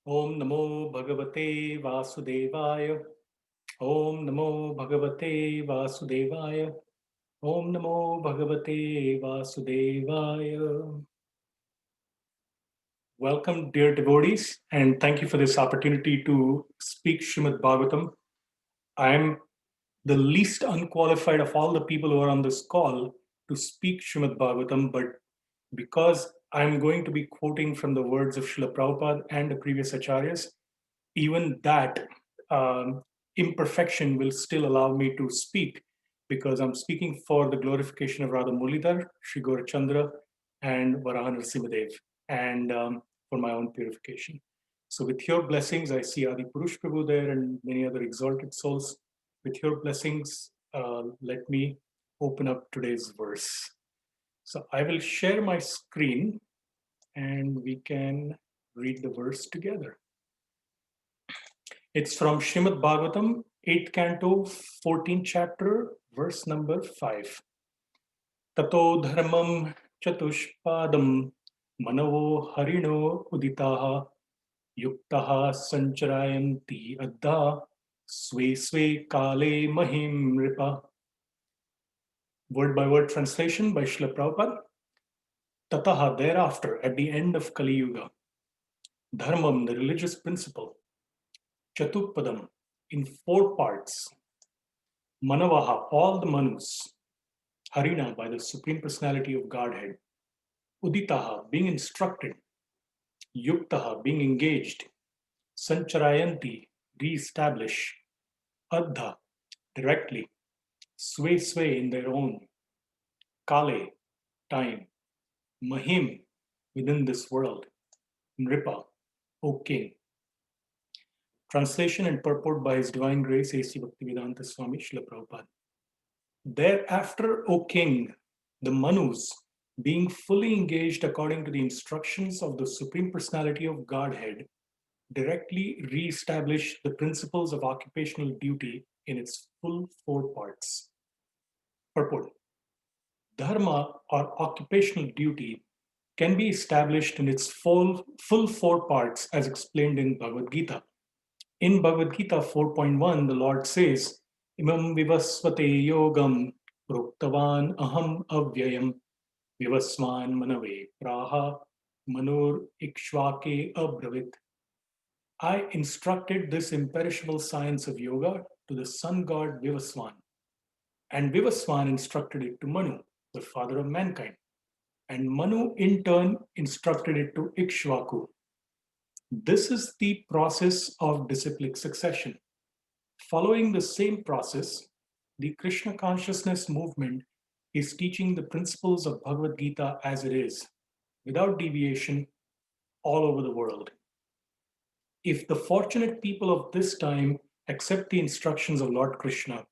Om Namo Bhagavate Vasudevaya. Om Namo Bhagavate Vasudevaya. Om Namo Bhagavate Vasudevaya. Welcome, dear devotees, and thank you for this opportunity to speak Srimad Bhagavatam. I am the least unqualified of all the people who are on this call to speak Srimad Bhagavatam, but because I'm going to be quoting from the words of Srila Prabhupada and the previous acharyas, even that imperfection will still allow me to speak because I'm speaking for the glorification of Radha Mulidhar, Sri Gaurachandra, and Varaha Nrsimhadev, and for my own purification. So with your blessings, I see Adi Purush Prabhu there and many other exalted souls. With your blessings, let me open up today's verse. So I will share my screen and we can read the verse together. It's from Srimad Bhagavatam, 8th canto, 14th chapter, verse number 5. Tato dharmam chatushpadam manavo harino uditaha yuktaha sancharayanti adha swe swe kale mahim ripa. Word by word translation by Srila Prabhupada. Tataha, thereafter, at the end of Kali Yuga, dharmam, the religious principle, Chatupadam, in 4 parts. Manavaha, all the manus. Harina, by the Supreme Personality of Godhead. Uditaha, being instructed. Yuktaha, being engaged. Sancharayanti, re-establish. Adha, directly. Sway, sway, in their own. Kale, time. Mahim, within this world. Nripa, O King. Translation and purport by His Divine Grace A.C. Bhaktivedanta Swami Srila Prabhupada. Thereafter, O King, the Manus, being fully engaged according to the instructions of the Supreme Personality of Godhead, directly re-establish the principles of occupational duty in its full 4 parts. Purport. Dharma, or occupational duty, can be established in its full 4 parts as explained in Bhagavad Gita. In Bhagavad Gita 4.1, the Lord says, Imam vivasvate yogam proktavan aham avyayam vivasman manave praha manur ikshvake abravit. I instructed this imperishable science of yoga to the sun god Vivaswan, and Vivaswan instructed it to Manu, the father of mankind, and Manu in turn instructed it to Ikshvaku. This is the process of disciplic succession. Following the same process, the Krishna consciousness movement is teaching the principles of Bhagavad Gita as it is, without deviation, all over the world. If the fortunate people of this time accept the instructions of Lord Krishna,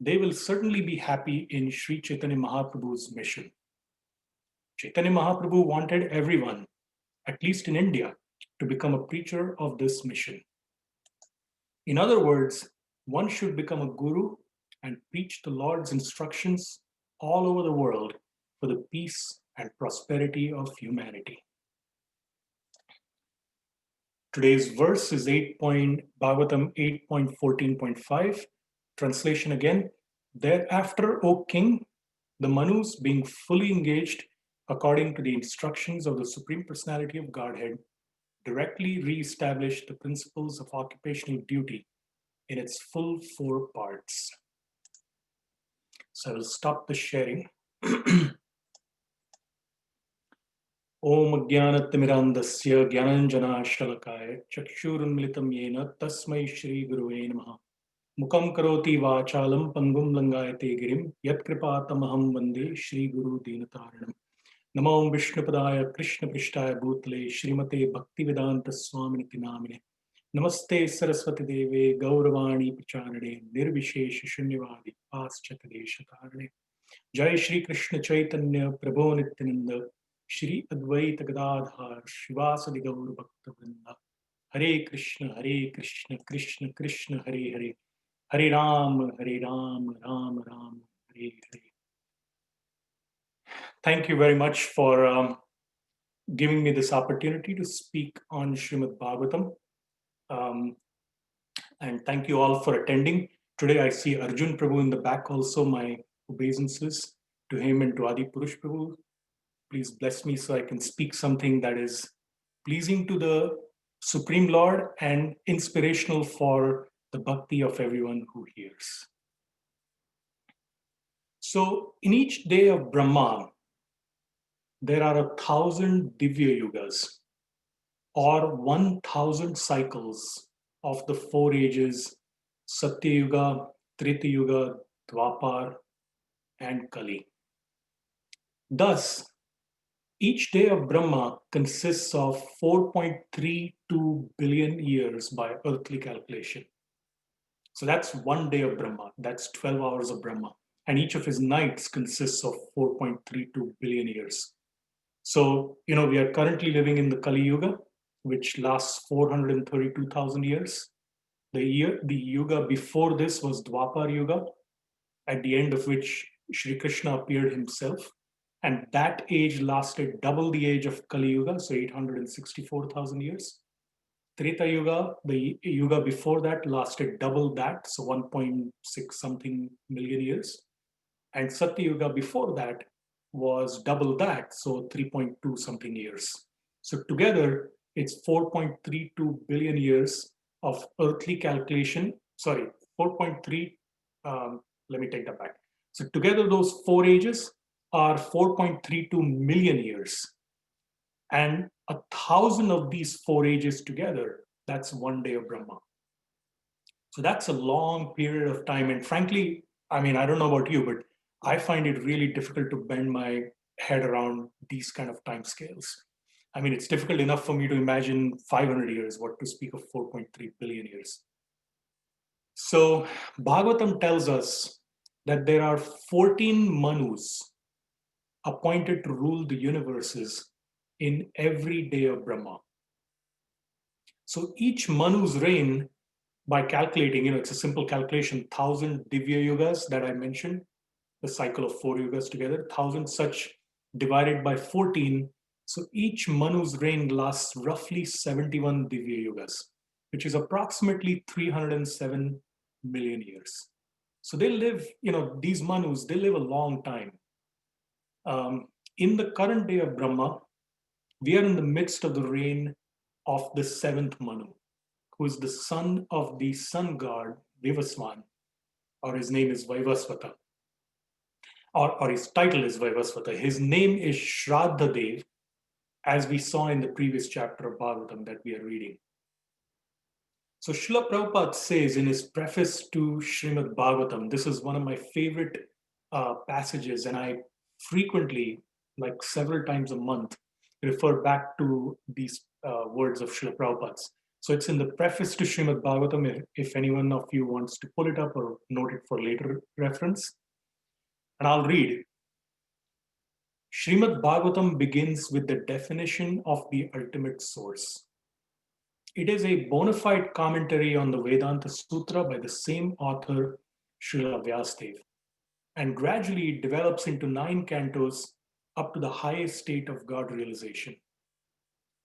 they will certainly be happy in Sri Chaitanya Mahaprabhu's mission. Chaitanya Mahaprabhu wanted everyone, at least in India, to become a preacher of this mission. In other words, one should become a guru and preach the Lord's instructions all over the world for the peace and prosperity of humanity. Today's verse is Bhagavatam 8.14.5. Translation again. Thereafter, O King, the Manus, being fully engaged according to the instructions of the Supreme Personality of Godhead, directly re-establish the principles of occupational duty in its full 4 parts. So I will stop the sharing. Om Jnanatimirandasya Jnananjana Shalakaya Chakshurunmilitam Yena Tasmai Shri Guruve Namaha Mukam Karoti Vachalam Pangum Langayate Girim Yat Kripatamaham Vande Shri Guru Dinataranam Namo Vishnupadaya Krishna Prishtaya Bhutale Srimate Bhaktivedanta Swaminiti Namine Namaste Saraswati Deve Gauravani Pracharane Nirvishesha Shunyavadi Paschatadeshatarane Jai Shri Krishna Chaitanya Prabhu Nityananda Shri Advaita Gadadhar Shivasadi Gaur Bhakta Vrinda Hare Krishna Krishna Krishna Hare Hare Hare Ram Ram Ram Hare Hare. Thank you very much for giving me this opportunity to speak on Srimad Bhagavatam. Um, and thank you all for attending. Today I see Arjun Prabhu in the back also. My obeisances to him and to Adi Purush Prabhu. Please bless me so I can speak something that is pleasing to the Supreme Lord and inspirational for the bhakti of everyone who hears. So in each day of Brahma, there are 1,000 Divya Yugas, or 1,000 cycles of the four ages, Satya Yuga, Treta Yuga, Dwapar, and Kali. Thus, each day of Brahma consists of 4.32 billion years by earthly calculation. So that's one day of Brahma, that's 12 hours of Brahma. And each of his nights consists of 4.32 billion years. So, we are currently living in the Kali Yuga, which lasts 432,000 years. The Yuga before this was Dwapar Yuga, at the end of which Sri Krishna appeared himself. And that age lasted double the age of Kali Yuga, so 864,000 years. Treta Yuga, the Yuga before that, lasted double that, so 1.6 something million years. And Satya Yuga before that was double that, so 3.2 something years. So together, it's 4.32 billion years of earthly calculation. Sorry, 4.3, let me take that back. So together, those four ages are 4.32 million years. And 1,000 of these four ages together, that's one day of Brahma. So that's a long period of time. And frankly, I don't know about you, but I find it really difficult to bend my head around these kind of time scales. It's difficult enough for me to imagine 500 years, what to speak of 4.3 billion years. So Bhagavatam tells us that there are 14 Manus appointed to rule the universes in every day of Brahma. So each Manu's reign, by calculating, it's a simple calculation, 1,000 Divya Yugas that I mentioned, the cycle of four Yugas together, 1,000 such divided by 14. So each Manu's reign lasts roughly 71 Divya Yugas, which is approximately 307 million years. So they live, these Manus, they live a long time. In the current day of Brahma, we are in the midst of the reign of the seventh Manu, who is the son of the sun god Vivaswan, or his name is Vaivasvata, or his title is Vaivasvata. His name is Shraddha-dev, as we saw in the previous chapter of Bhagavatam that we are reading. So Srila Prabhupada says in his preface to Srimad Bhagavatam, this is one of my favorite passages, and I frequently, like several times a month, refer back to these words of Srila Prabhupada's. So it's in the preface to Srimad Bhagavatam, if anyone of you wants to pull it up or note it for later reference. And I'll read. Srimad Bhagavatam begins with the definition of the ultimate source. It is a bona fide commentary on the Vedanta Sutra by the same author, Srila Vyasadeva, and gradually it develops into 9 cantos up to the highest state of God realization.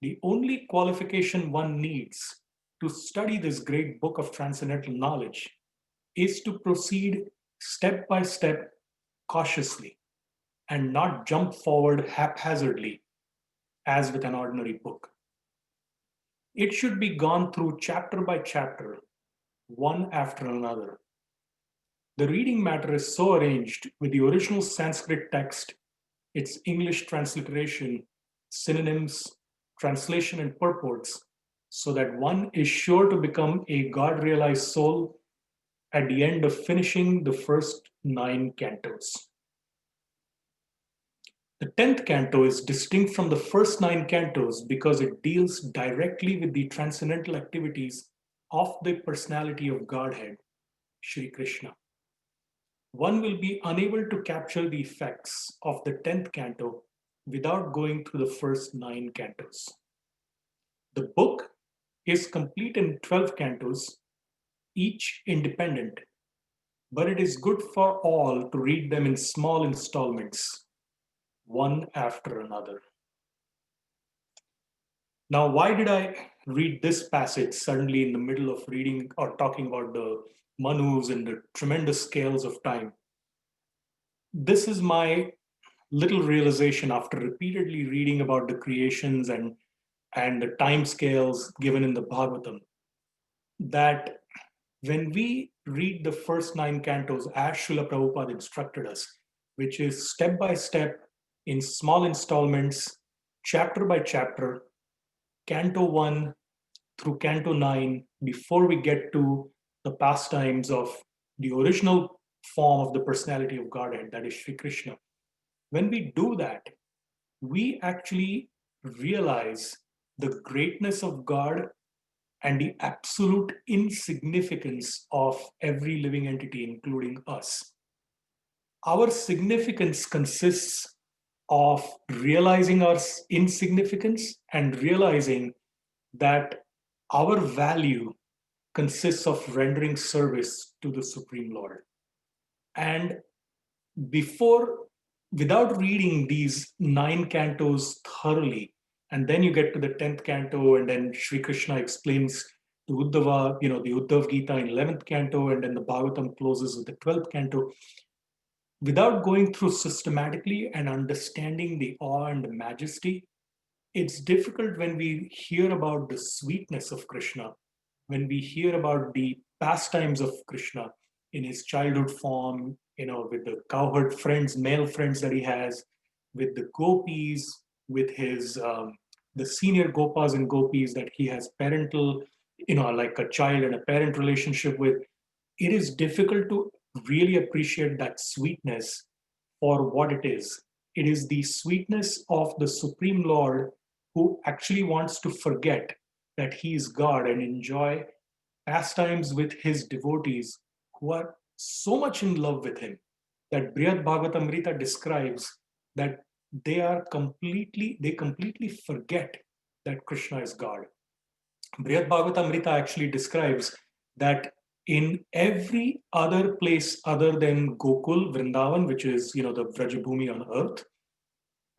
The only qualification one needs to study this great book of transcendental knowledge is to proceed step by step cautiously and not jump forward haphazardly as with an ordinary book. It should be gone through chapter by chapter, one after another. The reading matter is so arranged with the original Sanskrit text, its English transliteration, synonyms, translation, and purports, so that one is sure to become a God-realized soul at the end of finishing the first 9 cantos. The 10th canto is distinct from the first 9 cantos because it deals directly with the transcendental activities of the personality of Godhead, Shri Krishna. One will be unable to capture the effects of the 10th canto without going through the first 9 cantos. The book is complete in 12 cantos, each independent, but it is good for all to read them in small installments, one after another. Now, why did I read this passage suddenly in the middle of reading or talking about the Manus and the tremendous scales of time. This is my little realization after repeatedly reading about the creations and the time scales given in the Bhagavatam, that when we read the first 9 cantos as Srila Prabhupada instructed us, which is step by step in small installments, chapter by chapter, canto 1 through canto 9, before we get to the pastimes of the original form of the personality of Godhead, that is Sri Krishna. When we do that, we actually realize the greatness of God and the absolute insignificance of every living entity, including us. Our significance consists of realizing our insignificance and realizing that our value consists of rendering service to the Supreme Lord. And without reading these 9 cantos thoroughly, and then you get to the 10th canto, and then Sri Krishna explains to Uddhava, the Uddhav Gita in 11th canto, and then the Bhagavatam closes with the 12th canto. Without going through systematically and understanding the awe and the majesty, it's difficult when we hear about the sweetness of Krishna, when we hear about the pastimes of Krishna in his childhood form, with the cowherd friends, male friends that he has, with the gopis, with his the senior gopas and gopis that he has parental, like a child and a parent relationship with. It is difficult to really appreciate that sweetness for what it is. It is the sweetness of the Supreme Lord who actually wants to forget that he is God and enjoy pastimes with his devotees who are so much in love with him that Brihad Bhagavatamrita describes that they completely forget that Krishna is God. Brihad Bhagavatamrita actually describes that in every other place other than Gokul, Vrindavan, which is the Vrajabhumi on earth,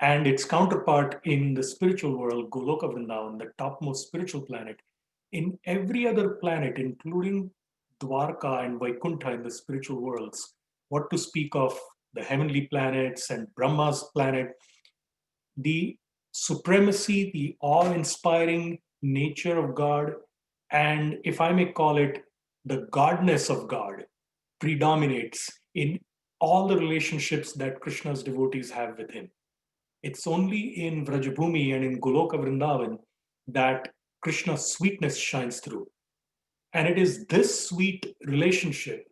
and its counterpart in the spiritual world, Goloka Vrindavan, the topmost spiritual planet, in every other planet, including Dwarka and Vaikuntha in the spiritual worlds, what to speak of the heavenly planets and Brahma's planet, the supremacy, the awe-inspiring nature of God, and if I may call it, the godness of God predominates in all the relationships that Krishna's devotees have with him. It's only in Vrajabhumi and in Goloka Vrindavan that Krishna's sweetness shines through. And it is this sweet relationship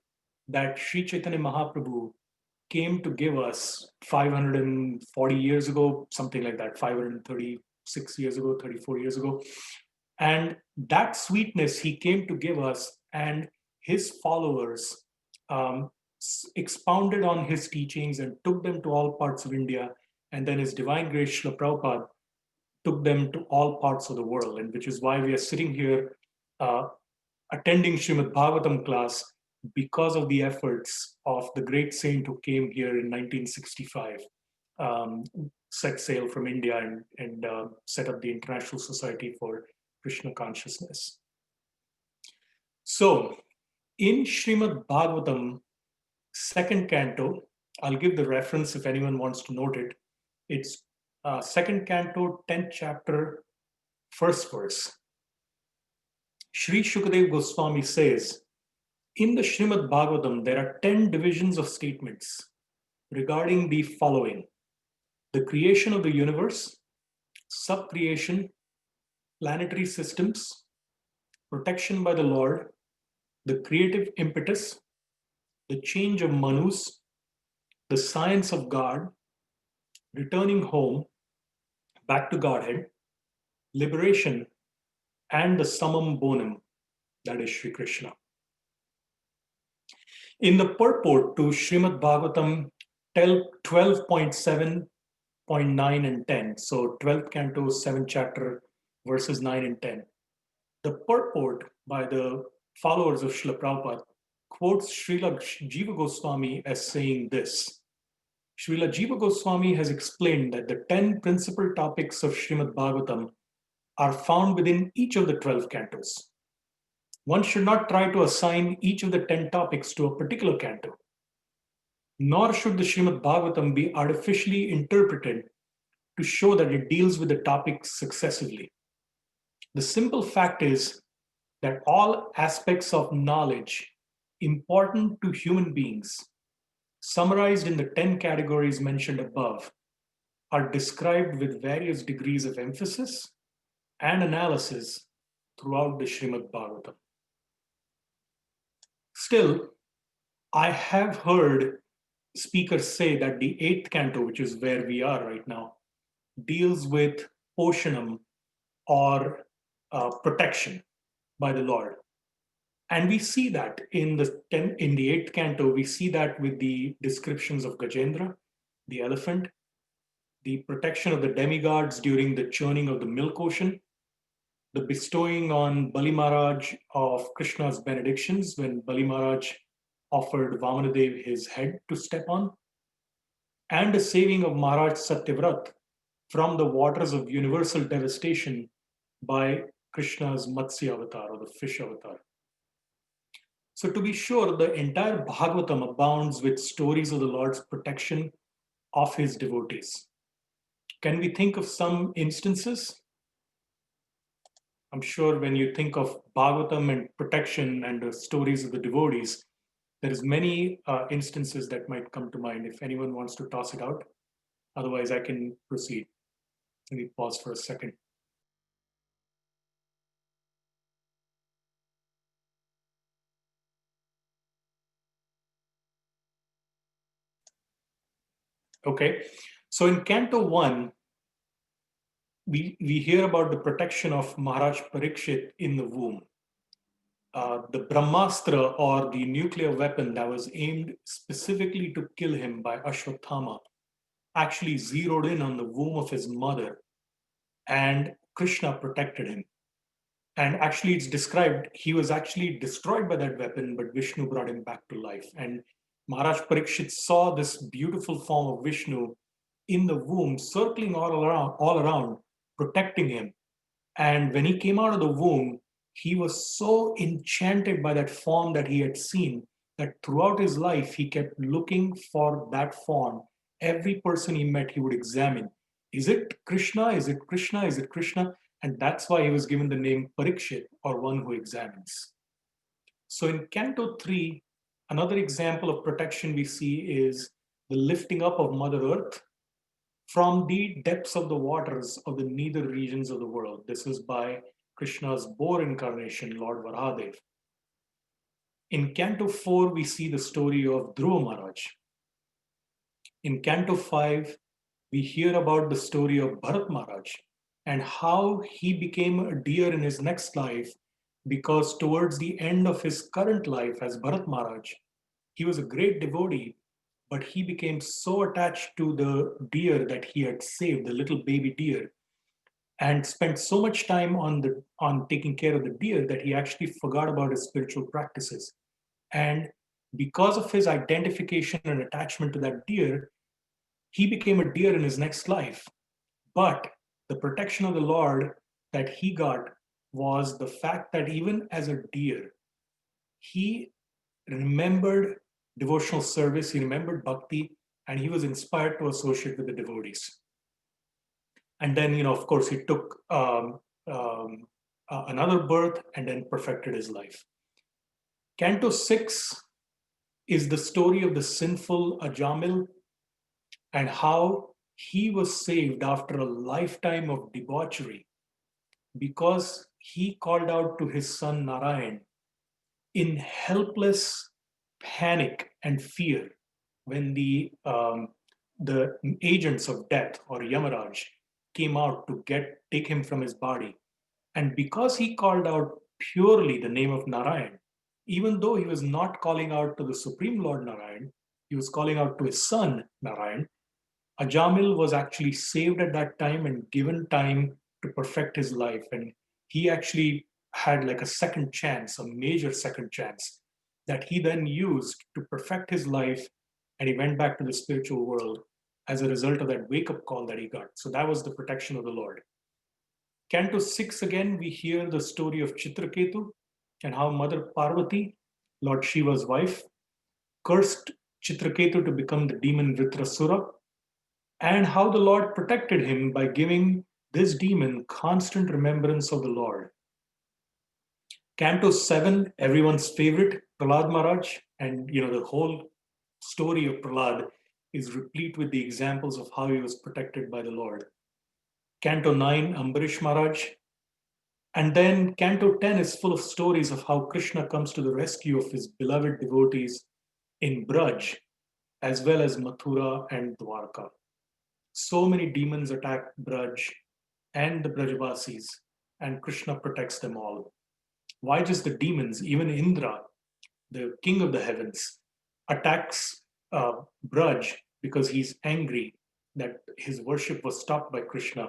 that Sri Chaitanya Mahaprabhu came to give us 540 years ago, something like that, 536 years ago, 34 years ago. And that sweetness he came to give us, and his followers expounded on his teachings and took them to all parts of India. And then his divine grace, Srila Prabhupada, took them to all parts of the world. And which is why we are sitting here attending Srimad Bhagavatam class, because of the efforts of the great saint who came here in 1965, set sail from India and set up the International Society for Krishna Consciousness. So, in Srimad Bhagavatam, 2nd canto, I'll give the reference if anyone wants to note it. It's 2nd canto, 10th chapter, 1st verse. Sri Shukadev Goswami says, in the Srimad Bhagavatam, there are 10 divisions of statements regarding the following: the creation of the universe, sub-creation, planetary systems, protection by the Lord, the creative impetus, the change of Manus, the science of God, returning home, back to Godhead, liberation, and the summum bonum, that is Sri Krishna. In the purport to Srimad Bhagavatam 12.7.9 and 10, so 12th canto, 7th chapter, verses 9 and 10, the purport by the followers of Srila Prabhupada quotes Srila Jiva Goswami as saying this: Srila Jiva Goswami has explained that the 10 principal topics of Srimad Bhagavatam are found within each of the 12 cantos. One should not try to assign each of the 10 topics to a particular canto, nor should the Srimad Bhagavatam be artificially interpreted to show that it deals with the topics successively. The simple fact is that all aspects of knowledge important to human beings, summarized in the 10 categories mentioned above, are described with various degrees of emphasis and analysis throughout the Srimad Bhagavatam. Still, I have heard speakers say that the 8th canto, which is where we are right now, deals with Poshanam or protection by the Lord. And we see that in the 8th canto, we see that with the descriptions of Gajendra, the elephant, the protection of the demigods during the churning of the milk ocean, the bestowing on Bali Maharaj of Krishna's benedictions when Bali Maharaj offered Vamanadev his head to step on, and the saving of Maharaj Satyavrat from the waters of universal devastation by Krishna's Matsya avatar or the fish avatar. So to be sure, the entire Bhagavatam abounds with stories of the Lord's protection of his devotees. Can we think of some instances? I'm sure when you think of Bhagavatam and protection and the stories of the devotees, there is many instances that might come to mind if anyone wants to toss it out. Otherwise, I can proceed. Let me pause for a second. Okay, so in Canto 1, we hear about the protection of Maharaj Parikshit in the womb. The Brahmastra, or the nuclear weapon that was aimed specifically to kill him by Ashwatthama, actually zeroed in on the womb of his mother, and Krishna protected him. And actually, it's described he was actually destroyed by that weapon, but Vishnu brought him back to life. And Maharaj Parikshit saw this beautiful form of Vishnu in the womb, circling all around, protecting him. And when he came out of the womb, he was so enchanted by that form that he had seen that throughout his life, he kept looking for that form. Every person he met, he would examine. Is it Krishna? Is it Krishna? Is it Krishna? And that's why he was given the name Parikshit, or one who examines. So in Canto 3, another example of protection we see is the lifting up of Mother Earth from the depths of the waters of the nether regions of the world. This is by Krishna's boar incarnation, Lord Varahadev. In Canto 4, we see the story of Dhruva Maharaj. In Canto 5, we hear about the story of Bharat Maharaj and how he became a deer in his next life, because towards the end of his current life as Bharat Maharaj, he was a great devotee, but he became so attached to the deer that he had saved, the little baby deer, and spent so much time on taking care of the deer that he actually forgot about his spiritual practices. And because of his identification and attachment to that deer, he became a deer in his next life. But the protection of the Lord that he got was the fact that even as a deer, he remembered devotional service, he remembered bhakti, and he was inspired to associate with the devotees. And then, of course, he took another birth and then perfected his life. Canto 6 is the story of the sinful Ajamil and how he was saved after a lifetime of debauchery because he called out to his son Narayan in helpless panic and fear when the agents of death, or Yamaraj, came out to take him from his body. And because he called out purely the name of Narayan, even though he was not calling out to the Supreme Lord Narayan, he was calling out to his son Narayan, Ajamil was actually saved at that time and given time to perfect his life. And he actually had like a second chance, a major second chance, that he then used to perfect his life, and he went back to the spiritual world as a result of that wake-up call that he got. So that was the protection of the Lord. Canto 6 again, we hear the story of Chitraketu and how Mother Parvati, Lord Shiva's wife, cursed Chitraketu to become the demon Vritrasura, and how the Lord protected him by giving this demon constant remembrance of the Lord. Canto 7, everyone's favorite, Prahlad Maharaj, and the whole story of Prahlad is replete with the examples of how he was protected by the Lord. Canto 9, Ambarish Maharaj. And then Canto 10 is full of stories of how Krishna comes to the rescue of his beloved devotees in Braj, as well as Mathura and Dwarka. So many demons attack Braj and the Brajavasis, and Krishna protects them all. Why just the demons? Even Indra, the king of the heavens, attacks Braj because he's angry that his worship was stopped by Krishna.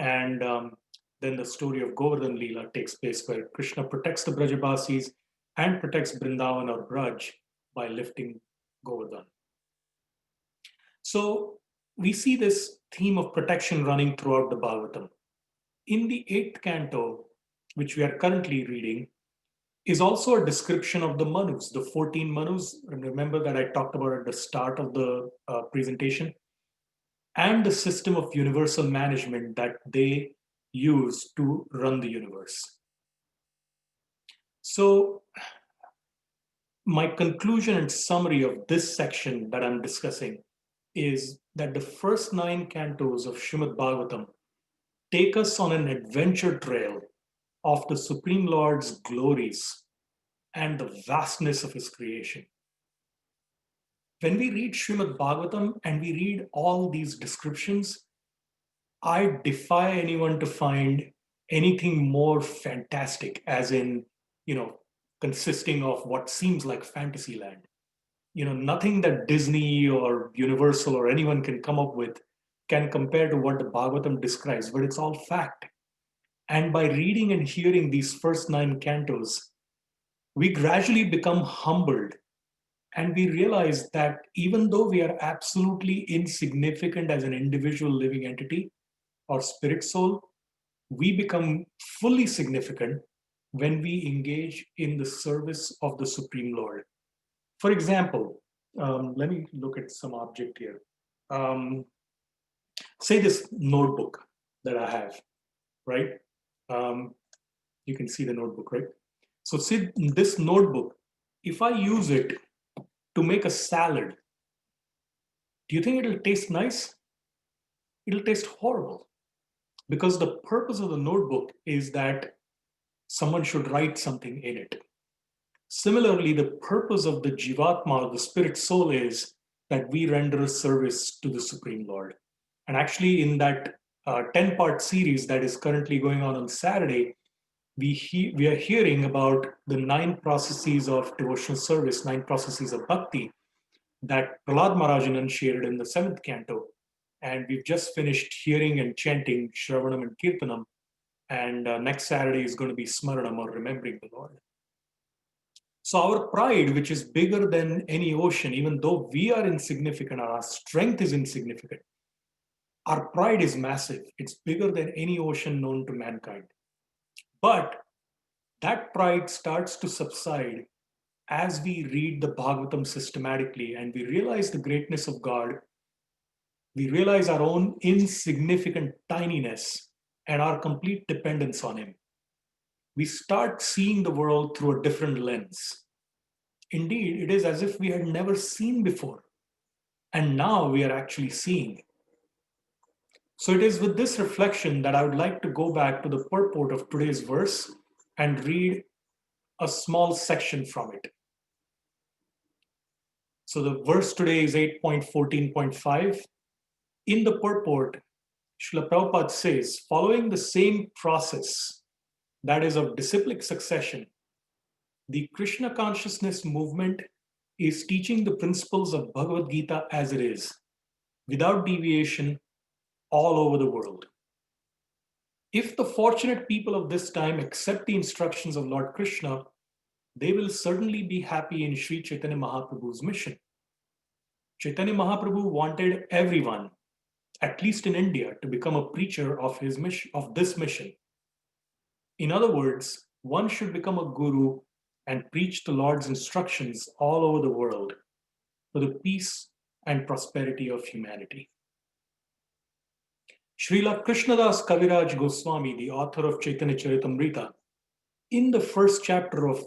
And then the story of Govardhan Leela takes place where Krishna protects the Brajavasis and protects Vrindavan or Braj by lifting Govardhan. So we see this theme of protection running throughout the Bhagavatam. In the 8th canto, which we are currently reading, is also a description of the Manus, the 14 Manus. Remember that I talked about at the start of the presentation, and the system of universal management that they use to run the universe. So my conclusion and summary of this section that I'm discussing is that the first 9 cantos of Srimad Bhagavatam take us on an adventure trail of the Supreme Lord's glories and the vastness of his creation. When we read Srimad Bhagavatam and we read all these descriptions, I defy anyone to find anything more fantastic, as in, consisting of what seems like fantasy land. Nothing that Disney or Universal or anyone can come up with can compare to what the Bhagavatam describes, but it's all fact. And by reading and hearing these first 9 cantos, we gradually become humbled, and we realize that even though we are absolutely insignificant as an individual living entity or spirit soul, we become fully significant when we engage in the service of the Supreme Lord. For example, let me look at some object here. Say this notebook that I have, right? You can see the notebook, right? So see this notebook, if I use it to make a salad, do you think it'll taste nice? It'll taste horrible, because the purpose of the notebook is that someone should write something in it. Similarly, the purpose of the Jivatma, the spirit soul, is that we render a service to the Supreme Lord. And actually, in that 10-part series that is currently going on Saturday, we are hearing about the 9 processes of devotional service, 9 processes of bhakti that Prahlad Maharaj enunciated in the 7th canto. And we've just finished hearing and chanting Shravanam and Kirtanam. And next Saturday is going to be Smaranam, or remembering the Lord. So our pride, which is bigger than any ocean, even though we are insignificant, our strength is insignificant, our pride is massive. It's bigger than any ocean known to mankind. But that pride starts to subside as we read the Bhagavatam systematically and we realize the greatness of God. We realize our own insignificant tininess and our complete dependence on him. We start seeing the world through a different lens. Indeed, it is as if we had never seen before, and now we are actually seeing. So it is with this reflection that I would like to go back to the purport of today's verse and read a small section from it. So the verse today is 8.14.5. In the purport, Srila Prabhupada says, following the same process, that is of disciplic succession, the Krishna consciousness movement is teaching the principles of Bhagavad Gita as it is, without deviation, all over the world. If the fortunate people of this time accept the instructions of Lord Krishna, they will certainly be happy in Sri Chaitanya Mahaprabhu's mission. Chaitanya Mahaprabhu wanted everyone, at least in India, to become a preacher of his mission, of this mission. In other words, one should become a guru and preach the Lord's instructions all over the world for the peace and prosperity of humanity. Srila Krishnadas Kaviraj Goswami, the author of Chaitanya Charitamrita, in the first chapter of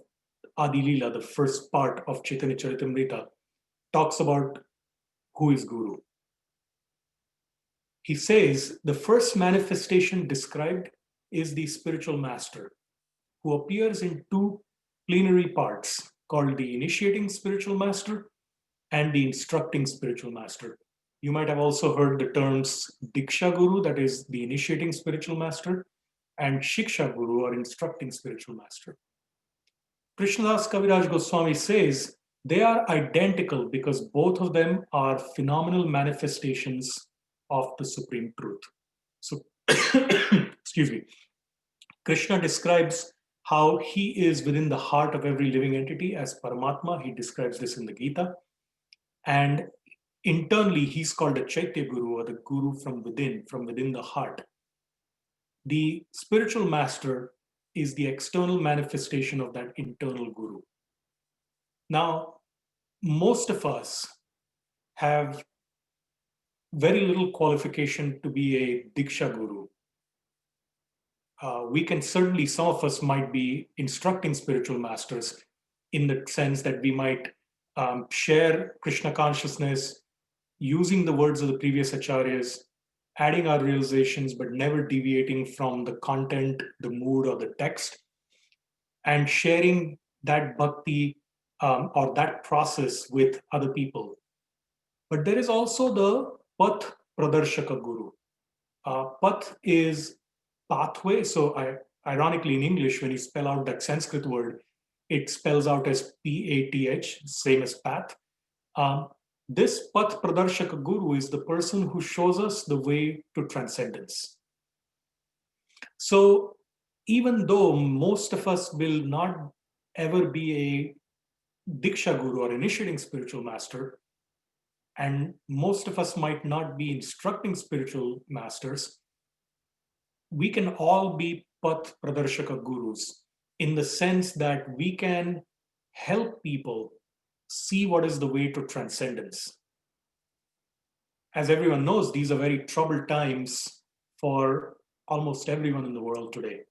Adi Leela, the first part of Chaitanya Charitamrita, talks about who is Guru. He says the first manifestation described is the spiritual master, who appears in two plenary parts called the initiating spiritual master and the instructing spiritual master. You might have also heard the terms Diksha Guru, that is the initiating spiritual master, and Shiksha Guru, or instructing spiritual master. Krishnadas Kaviraj Goswami says they are identical because both of them are phenomenal manifestations of the supreme truth. So, excuse me. Krishna describes how he is within the heart of every living entity as Paramatma. He describes this in the Gita. And internally, he's called a Chaitya Guru, or the Guru from within the heart. The spiritual master is the external manifestation of that internal Guru. Now, most of us have very little qualification to be a Diksha Guru. We can certainly, some of us might be instructing spiritual masters in the sense that we might share Krishna consciousness using the words of the previous acharyas, adding our realizations, but never deviating from the content, the mood, or the text, and sharing that bhakti or that process with other people. But there is also the Path Pradarshaka Guru. Path is pathway. So ironically, in English, when you spell out that Sanskrit word, it spells out as P-A-T-H, same as path. This Path Pradarshaka Guru is the person who shows us the way to transcendence. So even though most of us will not ever be a Diksha Guru or initiating spiritual master, and most of us might not be instructing spiritual masters, we can all be Path Pradarshaka Gurus in the sense that we can help people see what is the way to transcendence. As everyone knows, these are very troubled times for almost everyone in the world today.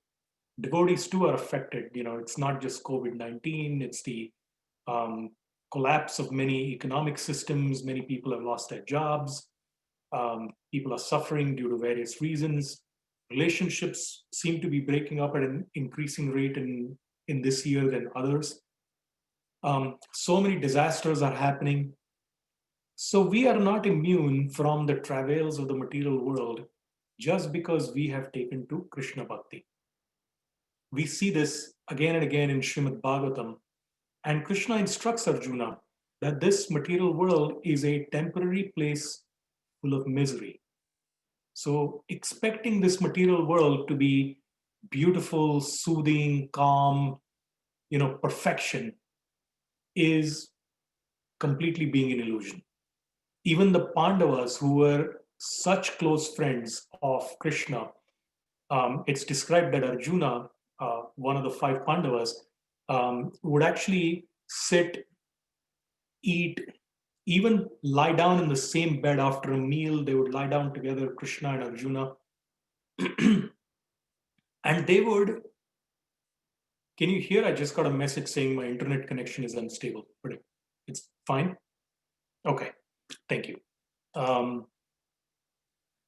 Devotees too are affected. It's not just COVID-19, it's the collapse of many economic systems. Many people have lost their jobs. People are suffering due to various reasons. Relationships seem to be breaking up at an increasing rate in this year than others. So many disasters are happening. So we are not immune from the travails of the material world just because we have taken to Krishna Bhakti. We see this again and again in Srimad Bhagavatam. And Krishna instructs Arjuna that this material world is a temporary place full of misery. So expecting this material world to be beautiful, soothing, calm, perfection is completely being an illusion. Even the Pandavas, who were such close friends of Krishna, it's described that Arjuna, one of the 5 Pandavas, would actually sit, eat, even lie down in the same bed after a meal. They would lie down together, Krishna and Arjuna. And they would, can you hear? I just got a message saying my internet connection is unstable, but it's fine. Okay, thank you.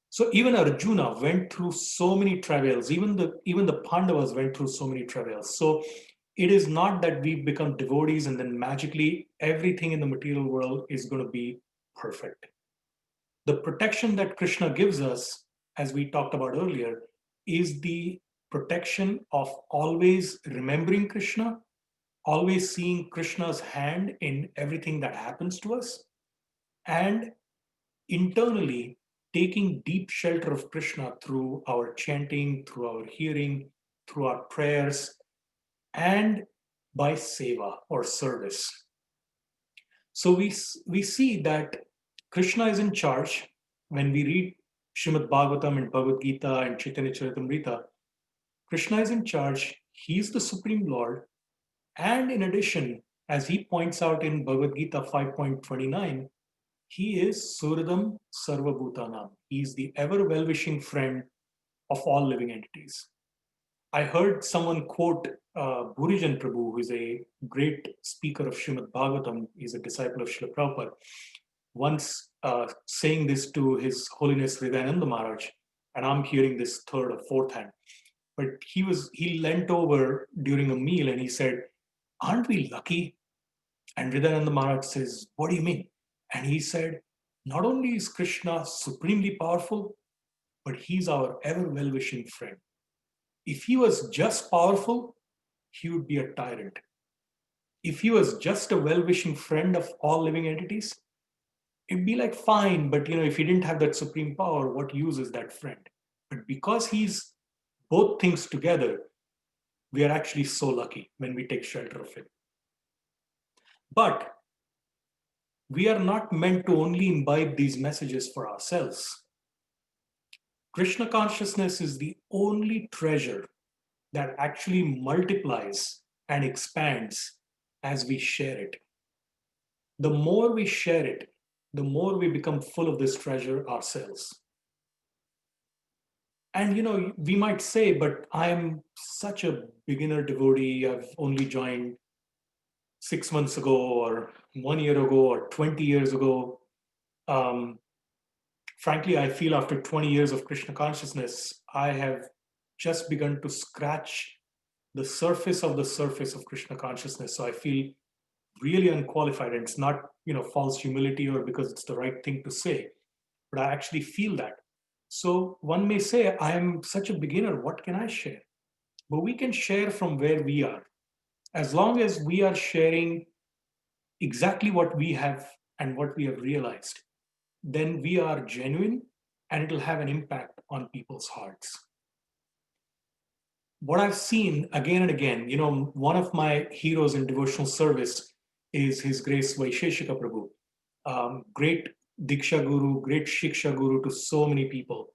So even Arjuna went through so many travails. Even the Pandavas went through so many travails. So it is not that we become devotees and then magically everything in the material world is going to be perfect. The protection that Krishna gives us, as we talked about earlier, is the protection of always remembering Krishna, always seeing Krishna's hand in everything that happens to us, and internally taking deep shelter of Krishna through our chanting, through our hearing, through our prayers, and by seva or service. So we see that Krishna is in charge. When we read Srimad Bhagavatam and Bhagavad Gita and Chaitanya Charitamrita, Krishna is in charge, he is the Supreme Lord, and in addition, as he points out in Bhagavad Gita 5.29, he is Suridam Sarvabhutanam. He is the ever well-wishing friend of all living entities. I heard someone quote Bhurijan Prabhu, who is a great speaker of Srimad Bhagavatam. He's a disciple of Srila Prabhupada, once saying this to His Holiness Hridayananda Maharaj, and I'm hearing this third or fourth hand. But he leant over during a meal and he said, "Aren't we lucky?" And Hridayananda Maharaj says, "What do you mean?" And he said, "Not only is Krishna supremely powerful, but he's our ever well-wishing friend. If he was just powerful, he would be a tyrant. If he was just a well-wishing friend of all living entities, it'd be like fine, but if he didn't have that supreme power, what use is that friend? But because he's both things together, we are actually so lucky when we take shelter of him. But we are not meant to only imbibe these messages for ourselves. Krishna consciousness is the only treasure that actually multiplies and expands as we share it. The more we share it, the more we become full of this treasure ourselves. And we might say, but I'm such a beginner devotee, I've only joined 6 months ago, or 1 year ago, or 20 years ago. Frankly, I feel after 20 years of Krishna consciousness, I have just begun to scratch the surface of Krishna consciousness. So I feel really unqualified, and it's not, false humility or because it's the right thing to say, but I actually feel that. So one may say, I am such a beginner, what can I share? But we can share from where we are. As long as we are sharing exactly what we have and what we have realized, then we are genuine and it'll have an impact on people's hearts. What I've seen again and again, one of my heroes in devotional service is His Grace Vaisheshika Prabhu. Great Diksha Guru, great Shiksha Guru to so many people.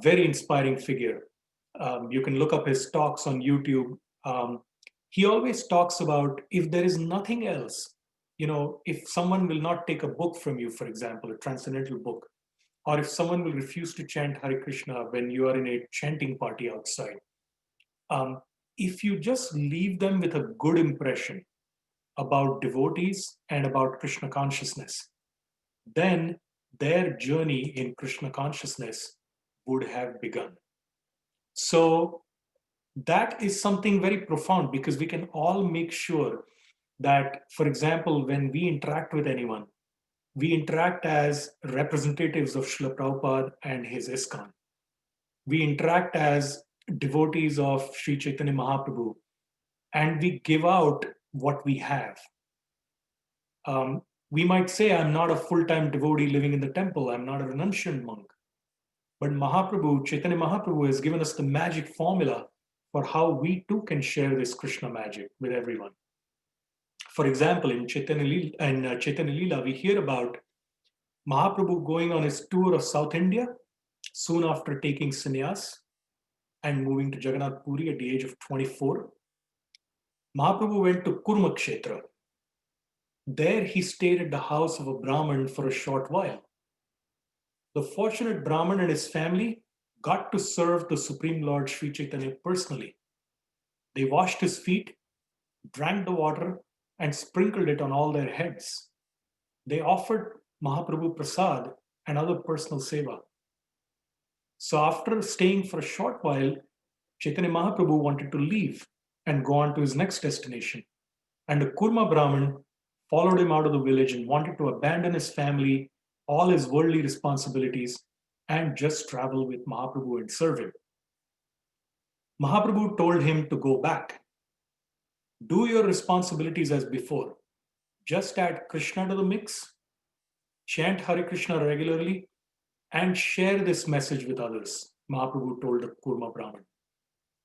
Very inspiring figure. You can look up his talks on YouTube. He always talks about, if there is nothing else, if someone will not take a book from you, for example, a transcendental book, or if someone will refuse to chant Hare Krishna when you are in a chanting party outside, if you just leave them with a good impression about devotees and about Krishna consciousness, then their journey in Krishna consciousness would have begun. So that is something very profound, because we can all make sure that, for example, when we interact with anyone, we interact as representatives of Srila Prabhupada and his ISKCON. We interact as devotees of Sri Chaitanya Mahaprabhu, and we give out what we have. We might say, I'm not a full-time devotee living in the temple, I'm not a renunciant monk. But Mahaprabhu, Chaitanya Mahaprabhu, has given us the magic formula for how we too can share this Krishna magic with everyone. For example, in Chaitanya Leela, we hear about Mahaprabhu going on his tour of South India soon after taking sannyas and moving to Jagannath Puri at the age of 24. Mahaprabhu went to Kurma Kshetra. There he stayed at the house of a Brahmin for a short while. The fortunate Brahmin and his family got to serve the Supreme Lord Sri Chaitanya personally. They washed his feet, drank the water, and sprinkled it on all their heads. They offered Mahaprabhu prasad and other personal seva. So after staying for a short while, Chaitanya Mahaprabhu wanted to leave and go on to his next destination. And the Kurma Brahmin followed him out of the village and wanted to abandon his family, all his worldly responsibilities, and just travel with Mahaprabhu and serve him. Mahaprabhu told him to go back. Do your responsibilities as before. Just add Krishna to the mix, chant Hare Krishna regularly, and share this message with others, Mahaprabhu told the Kurma Brahmin.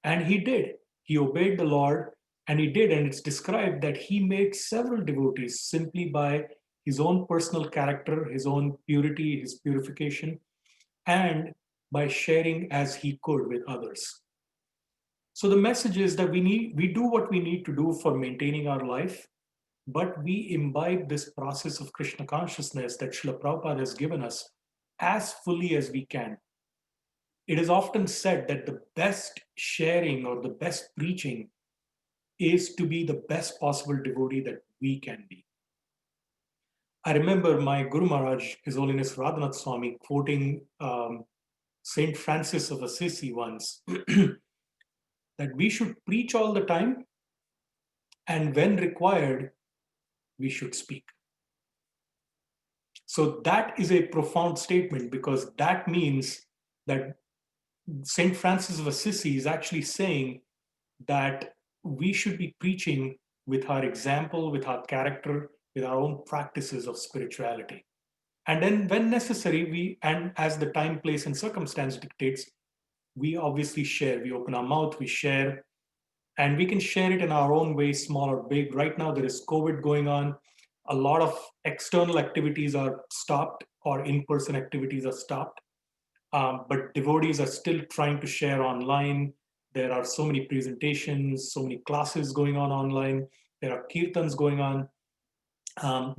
And he did. He obeyed the Lord, and he did. And it's described that he made several devotees simply by his own personal character, his own purity, his purification, and by sharing as he could with others. So the message is that we do what we need to do for maintaining our life, but we imbibe this process of Krishna consciousness that Srila Prabhupada has given us as fully as we can. It is often said that the best sharing or the best preaching is to be the best possible devotee that we can be. I remember my Guru Maharaj, His Holiness Radhanath Swami, quoting Saint Francis of Assisi once that we should preach all the time, and when required, we should speak. So that is a profound statement, because that means that Saint Francis of Assisi is actually saying that we should be preaching with our example, with our character, with our own practices of spirituality. And then when necessary, and as the time, place, and circumstance dictates, we obviously share. We open our mouth, we share, and we can share it in our own way, small or big. Right now, there is COVID going on. A lot of external activities are stopped, or in-person activities are stopped. But devotees are still trying to share online. There are so many presentations, so many classes going on online. There are kirtans going on.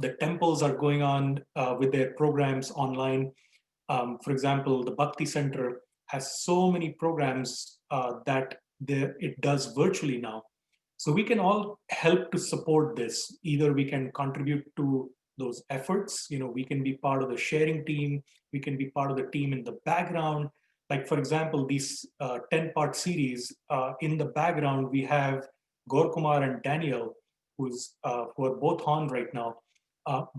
The temples are going on with their programs online. For example, the Bhakti Center has so many programs that it does virtually now. So we can all help to support this. Either we can contribute to those efforts, we can be part of the sharing team, we can be part of the team in the background. Like, for example, these 10-part series, in the background, we have Gaur Kumar and Daniel, who are both on right now.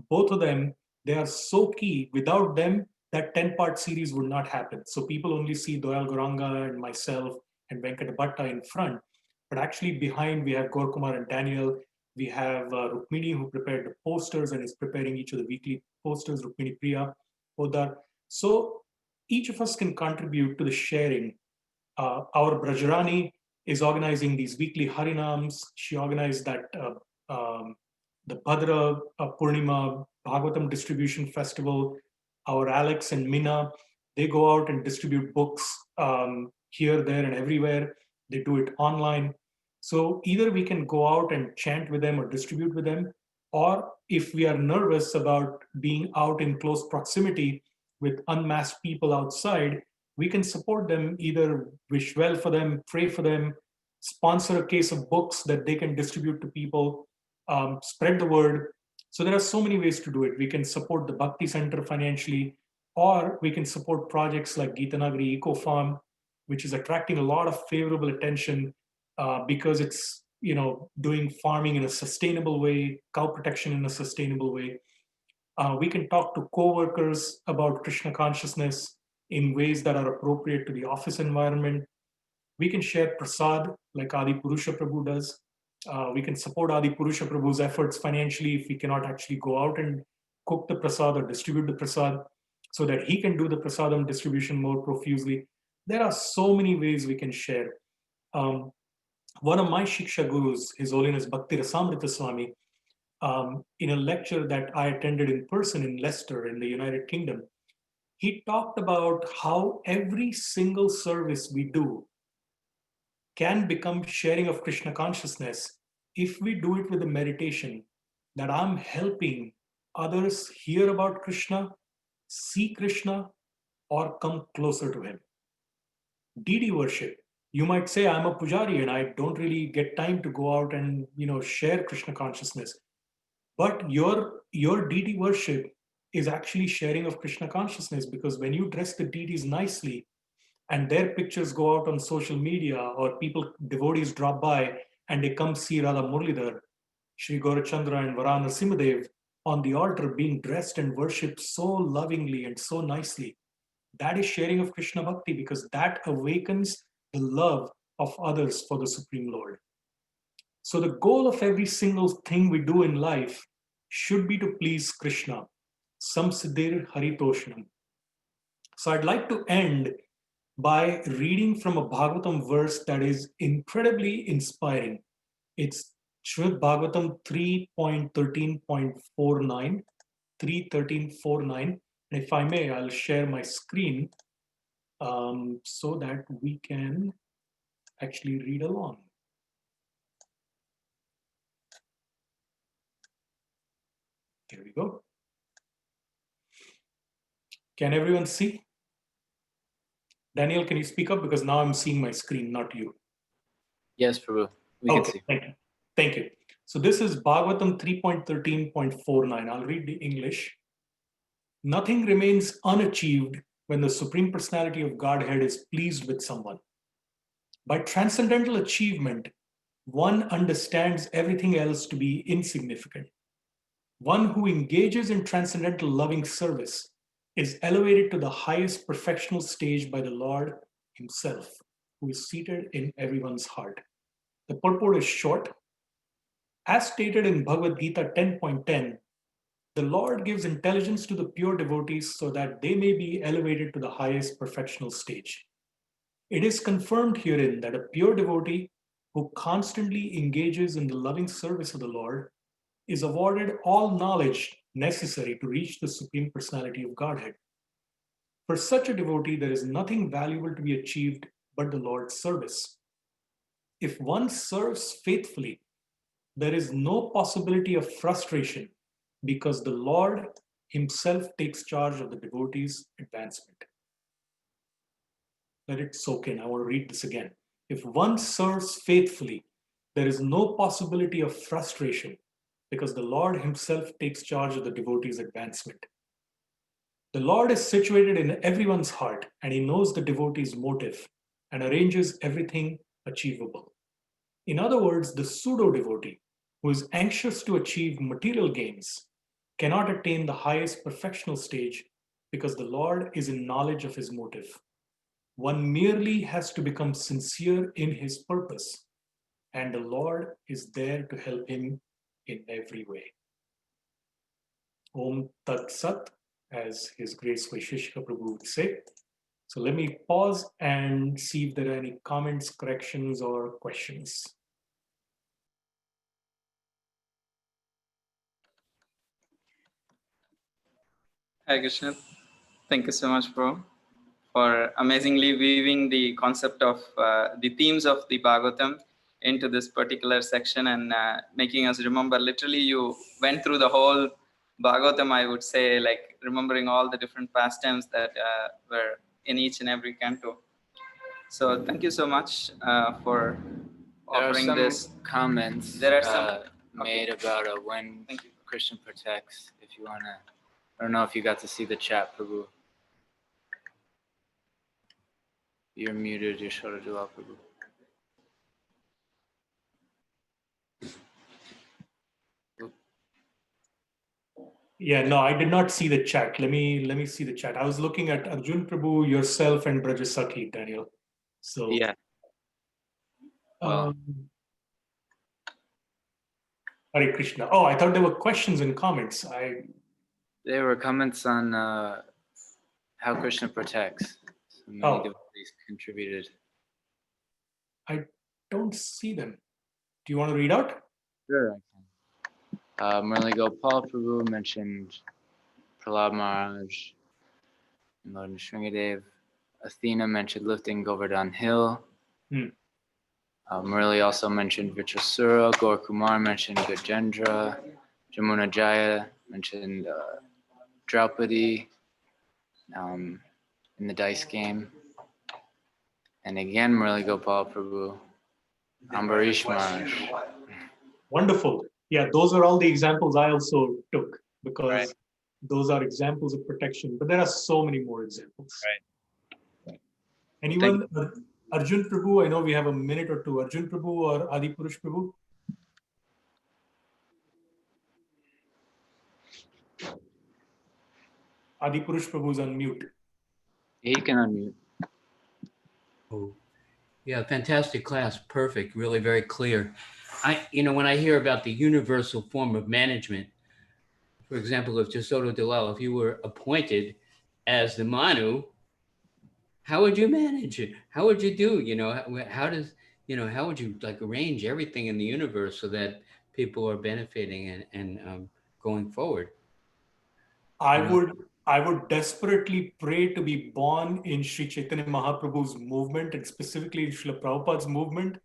Both of them, they are so key. Without them, that 10-part series would not happen. So people only see Doyal Goranga and myself and Venkata Bhatta in front. But actually behind, we have Gaur Kumar and Daniel. We have Rukmini, who prepared the posters and is preparing each of the weekly posters, Rukmini Priya, Podar. So each of us can contribute to the sharing. Our Brajarani is organizing these weekly Harinams. She organized that the Bhadra Purnima Bhagavatam Distribution Festival. Our Alex and Mina, they go out and distribute books here, there, and everywhere. They do it online. So either we can go out and chant with them or distribute with them, or if we are nervous about being out in close proximity with unmasked people outside, we can support them, either wish well for them, pray for them, sponsor a case of books that they can distribute to people, spread the word. So there are so many ways to do it. We can support the Bhakti Center financially, or we can support projects like Geetanagari Eco Farm, which is attracting a lot of favorable attention because it's doing farming in a sustainable way, cow protection in a sustainable way. We can talk to co-workers about Krishna consciousness in ways that are appropriate to the office environment. We can share prasad like Adi Purusha Prabhu does. We can support Adi Purusha Prabhu's efforts financially if we cannot actually go out and cook the prasad or distribute the prasad, so that he can do the prasadam distribution more profusely. There are so many ways we can share. One of my Shiksha gurus, His Holiness Bhakti Rasamrita Swami, in a lecture that I attended in person in Leicester in the United Kingdom, he talked about how every single service we do can become sharing of Krishna consciousness if we do it with a meditation that I'm helping others hear about Krishna, see Krishna, or come closer to him. Deity worship. You might say, I'm a pujari and I don't really get time to go out and share Krishna consciousness. But your deity worship is actually sharing of Krishna consciousness, because when you dress the deities nicely and their pictures go out on social media, or devotees drop by and they come see Radha Murlidhar, Sri Gaurachandra and Varana Simhadev on the altar being dressed and worshipped so lovingly and so nicely. That is sharing of Krishna Bhakti, because that awakens the love of others for the Supreme Lord. So the goal of every single thing we do in life should be to please Krishna. Samsiddhir Haritoshnam. So I'd like to end by reading from a Bhagavatam verse that is incredibly inspiring. It's Srimad Bhagavatam 3.13.49, 3.13.49. And if I may, I'll share my screen so that we can actually read along. There we go. Can everyone see? Daniel, can you speak up? Because now I'm seeing my screen, not you. Yes, Prabhu. We can see. Thank you. Thank you. So this is Bhagavatam 3.13.49. I'll read the English. Nothing remains unachieved when the Supreme Personality of Godhead is pleased with someone. By transcendental achievement, one understands everything else to be insignificant. One who engages in transcendental loving service is elevated to the highest perfectional stage by the Lord himself, who is seated in everyone's heart. The purport is short. As stated in Bhagavad Gita 10.10, the Lord gives intelligence to the pure devotees so that they may be elevated to the highest perfectional stage. It is confirmed herein that a pure devotee who constantly engages in the loving service of the Lord is awarded all knowledge necessary to reach the Supreme Personality of Godhead. For such a devotee, there is nothing valuable to be achieved but the Lord's service. If one serves faithfully, there is no possibility of frustration because the Lord himself takes charge of the devotee's advancement. Let it soak in. I want to read this again. If one serves faithfully, there is no possibility of frustration because the Lord himself takes charge of the devotee's advancement. The Lord is situated in everyone's heart, and he knows the devotee's motive and arranges everything achievable. In other words, the pseudo-devotee, who is anxious to achieve material gains, cannot attain the highest perfectional stage because the Lord is in knowledge of his motive. One merely has to become sincere in his purpose, and the Lord is there to help him in every way. Om Tat Sat, as His Grace Vaisheshika Prabhu would say. So let me pause and see if there are any comments, corrections, or questions. Hi Krishna, thank you so much, bro, for amazingly weaving the concept of the themes of the Bhagavatam into this particular section and making us remember. Literally, you went through the whole Bhagavatam, I would say, like remembering all the different pastimes that were in each and every canto. So thank you so much for offering there are some this. comments There are some made about when Krishna protects. If you want to, I don't know if you got to see the chat, Prabhu. You're muted, Yasoda-dulal, Prabhu. Yeah, no, I did not see the chat. Let me see the chat. I was looking at Arjun Prabhu, yourself, and Brajasakhi, Daniel. So yeah. Well, Hare Krishna. Oh, I thought there were questions and comments. there were comments on how Krishna protects. So many devotees contributed. I don't see them. Do you want to read out? Sure, I can. Murli Gopal Prabhu mentioned Prahlad Maharaj, Lord Nrsimhadev. Athena mentioned lifting Govardhan Hill. Murli also mentioned Vitrasura. Gaur Kumar mentioned Gajendra. Jamuna Jaya mentioned Draupadi in the dice game. And again, Murli Gopal Prabhu, Ambarish Maharaj. Wonderful. Yeah, those are all the examples I also took because those are examples of protection. But there are so many more examples. Right. Anyone? Arjun Prabhu, I know we have a minute or two. Arjun Prabhu or Adipurush Prabhu? Adipurush Prabhu is on mute. He can unmute. Oh, yeah, fantastic class. Perfect. Really very clear. When I hear about the universal form of management, for example, if Yasoda-dulal, if you were appointed as the Manu, how would you manage it? How would you do? How would you arrange everything in the universe so that people are benefiting and going forward? I I would desperately pray to be born in Sri Chaitanya Mahaprabhu's movement, and specifically in Srila Prabhupada's movement,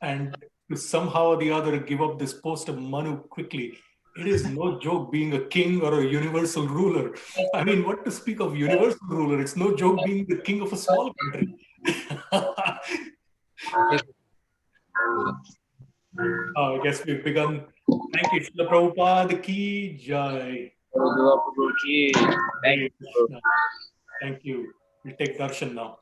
and to somehow or the other give up this post of Manu quickly. It is no joke being a king or a universal ruler. I mean, what to speak of universal ruler? It's no joke being the king of a small country. I guess we've begun. Thank you, Srila Prabhupada Ki Jai. Thank Hare you. Krishna. Thank you. We'll take darshan now.